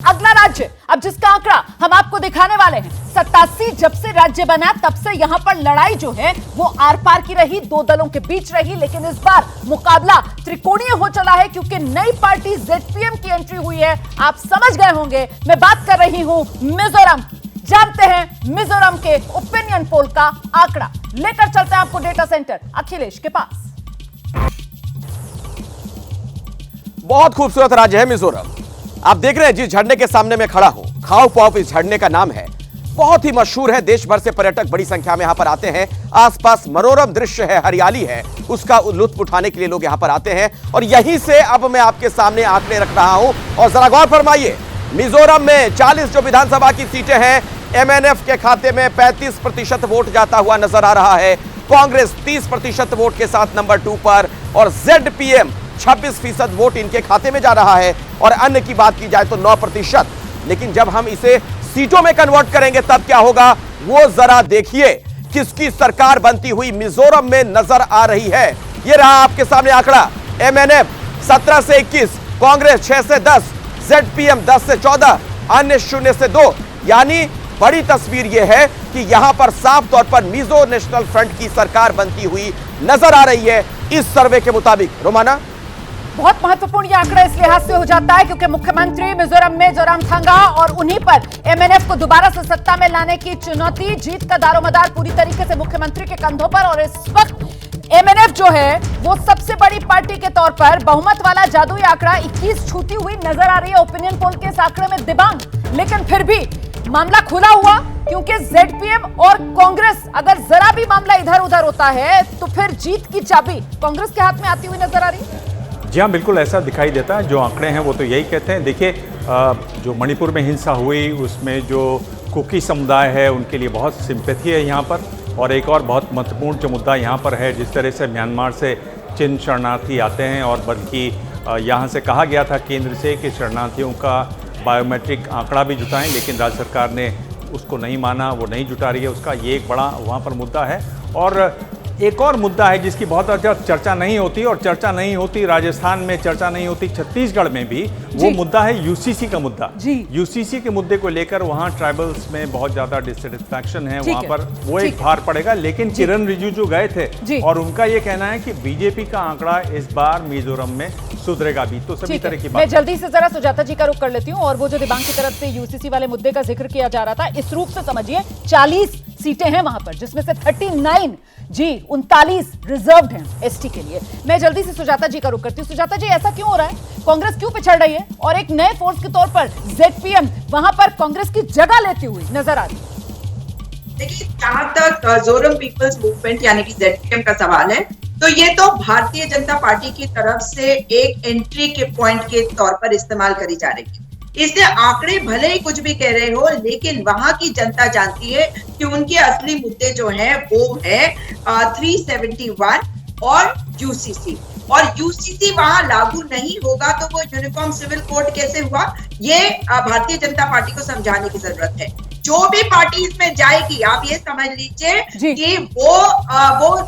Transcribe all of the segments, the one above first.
अगला राज्य अब जिसका आंकड़ा हम आपको दिखाने वाले हैं, 87 जब से राज्य बना तब से यहां पर लड़ाई जो है वो आर पार की रही, दो दलों के बीच रही, लेकिन इस बार मुकाबला त्रिकोणीय हो चला है क्योंकि नई पार्टी जेडपीएम की एंट्री हुई है। आप समझ गए होंगे मैं बात कर रही हूं मिजोरम। जानते हैं मिजोरम के ओपिनियन पोल का आंकड़ा, लेकर चलते हैं आपको डेटा सेंटर अखिलेश के पास। बहुत खूबसूरत राज्य है मिजोरम। आप देख रहे हैं जिस झरने के सामने मैं खड़ा हूं, खाओ पाओ इस झरने का नाम है। बहुत ही मशहूर है, देश भर से पर्यटक बड़ी संख्या में यहां पर आते हैं। आसपास मनोरम दृश्य है, हरियाली है, उसका लुत्फ उठाने के लिए लोग यहां पर आते हैं। और यहीं से अब मैं आपके सामने आंकड़े रख रहा हूं और जरा गौर फरमाइए। मिजोरम में 40 जो विधानसभा की सीटें हैं, एमएनएफ के खाते में 35% वोट जाता हुआ नजर आ रहा है। कांग्रेस 30% वोट के साथ नंबर 2 पर और जेडपीएम 26% वोट इनके खाते में जा रहा है। और अन्य की बात की जाए तो 9%। लेकिन जब हम इसे सीटों में कन्वर्ट करेंगे तब क्या होगा वो जरा देखिए। किसकी सरकार बनती हुई मिजोरम में नजर आ रही है। ये रहा आपके सामने आंकड़ा। एमएनएफ 17 से 21, कांग्रेस 6 से 10, जेडपीएम 10 से 14, अन्य 0 से 2। यानी बड़ी तस्वीर यह है कि यहां पर साफ तौर पर मिजो नेशनल फ्रंट की सरकार बनती हुई नजर आ रही है इस सर्वे के मुताबिक। रोमाना, बहुत महत्वपूर्ण यह आंकड़ा इस लिहाज से हो जाता है क्योंकि मुख्यमंत्री मिजोरम में जोरामथंगा और उन्हीं पर एमएनएफ को दोबारा से सत्ता में लाने की चुनौती, जीत का दारोमदार पूरी तरीके से मुख्यमंत्री के कंधों पर। और इस वक्त एमएनएफ जो है वो सबसे बड़ी पार्टी के तौर पर बहुमत वाला जादुई आंकड़ा 21 छूती हुई नजर आ रही है ओपिनियन पोल के इस आंकड़े में दिबांग। लेकिन फिर भी मामला खुला हुआ क्योंकि जेडपीएम और कांग्रेस अगर जरा भी मामला इधर उधर होता है तो फिर जीत की चाबी कांग्रेस के हाथ में आती हुई नजर आ रही है। जी हाँ, बिल्कुल ऐसा दिखाई देता है। जो आंकड़े हैं वो तो यही कहते हैं। देखिए, जो मणिपुर में हिंसा हुई उसमें जो कुकी समुदाय है उनके लिए बहुत सिंपैथी है यहाँ पर। और एक और बहुत महत्वपूर्ण जो मुद्दा यहाँ पर है, जिस तरह से म्यांमार से चिन शरणार्थी आते हैं और बल्कि यहाँ से कहा गया था केंद्र से कि शरणार्थियों का बायोमेट्रिक आंकड़ा भी जुटाएं, लेकिन राज्य सरकार ने उसको नहीं माना, वो नहीं जुटा रही है उसका। ये एक बड़ा वहाँ पर मुद्दा है। और एक और मुद्दा है जिसकी बहुत ज़्यादा चर्चा नहीं होती, और चर्चा नहीं होती राजस्थान में, चर्चा नहीं होती छत्तीसगढ़ में भी। वो मुद्दा है यूसीसी का मुद्दा। यूसीसी के मुद्दे को लेकर वहाँ ट्राइबल्स में बहुत ज़्यादा डिससेटिस्फैक्शन है। वहाँ पर वो एक भार पड़ेगा। लेकिन किरण रिजिजू गए थे और उनका ये कहना है कि बीजेपी का आंकड़ा इस बार मिजोरम में सुधरेगा भी। तो सभी तरह की बात। मैं जल्दी से जरा सुजाता जी का रुख कर लेती हूँ। और वो जो दिबांग की तरफ से यूसीसी वाले मुद्दे का जिक्र किया जा रहा था, इस रूप से समझिए 40 सीटें हैं वहां पर, जिसमें से 39 रिजर्व्ड हैं एसटी के लिए। मैं जल्दी से सुजाता जी का रुख करती हूँ। सुजाता जी, ऐसा क्यों हो रहा है? कांग्रेस क्यों पिछड़ रही है और एक नए फोर्स के तौर पर जेडपीएम वहां पर कांग्रेस की जगह लेती हुई नजर आ रही है? देखिए, जहां तक मिजोरम पीपल्स मूवमेंट यानी कि जेडपीएम का सवाल है, तो ये तो भारतीय जनता पार्टी की तरफ से एक एंट्री के पॉइंट के तौर पर इस्तेमाल करी जा रही है। इसलिए आंकड़े भले ही कुछ भी कह रहे हो, लेकिन वहां की जनता जानती है कि उनके असली मुद्दे जो हैं वो है 371 और यूसीसी। और यूसीसी वहां लागू नहीं होगा तो वो यूनिफॉर्म सिविल कोड कैसे हुआ, ये भारतीय जनता पार्टी को समझाने की जरूरत है। जो भी पार्टी इसमें जाएगी, आप ये समझ लीजिए कि वो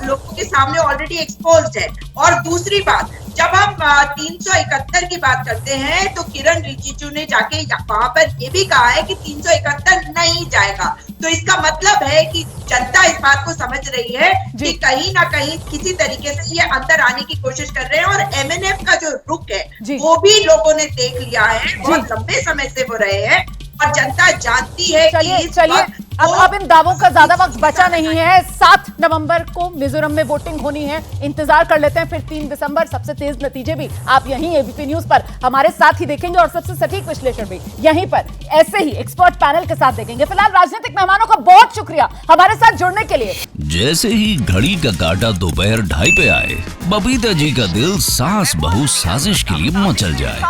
लोगों के सामने ऑलरेडी एक्सपोज्ड है। और दूसरी बात, जब हम 371 की बात करते हैं तो किरण रिजिजू ने जाके वहां पर ये भी कहा है कि 371 नहीं जाएगा। तो इसका मतलब है कि जनता इस बात को समझ रही है कि कहीं ना कहीं किसी तरीके से ये अंदर आने की कोशिश कर रहे हैं। और एमएनएफ का जो रुख है वो भी लोगों ने देख लिया है, बहुत लंबे समय से वो रहे हैं। और जनता जानती है कि चलिए अब इन दावों का ज्यादा वक्त बचा नहीं है। 7 नवंबर को मिजोरम में वोटिंग होनी है, इंतजार कर लेते हैं। फिर 3 दिसंबर सबसे तेज नतीजे भी आप यहीं एबीपी न्यूज पर हमारे साथ ही देखेंगे और सबसे सटीक विश्लेषण भी यहीं पर ऐसे ही एक्सपर्ट पैनल के साथ देखेंगे। फिलहाल राजनीतिक मेहमानों का बहुत शुक्रिया हमारे साथ जुड़ने के लिए। जैसे ही घड़ी का काटा दोपहर 2:30 पे आए, बबीता जी का दिल सास बहू साजिश के लिए मचल जाए।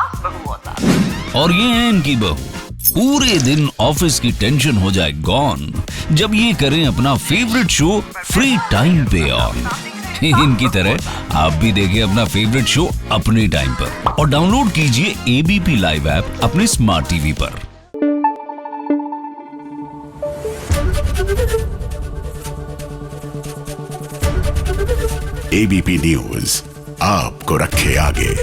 और ये है इनकी बहू, पूरे दिन ऑफिस की टेंशन हो जाए गॉन जब ये करें अपना फेवरेट शो फ्री टाइम पे ऑन। इनकी तरह आप भी देखें अपना फेवरेट शो अपने टाइम पर और डाउनलोड कीजिए एबीपी लाइव ऐप अपने स्मार्ट टीवी पर। एबीपी न्यूज आपको रखे आगे।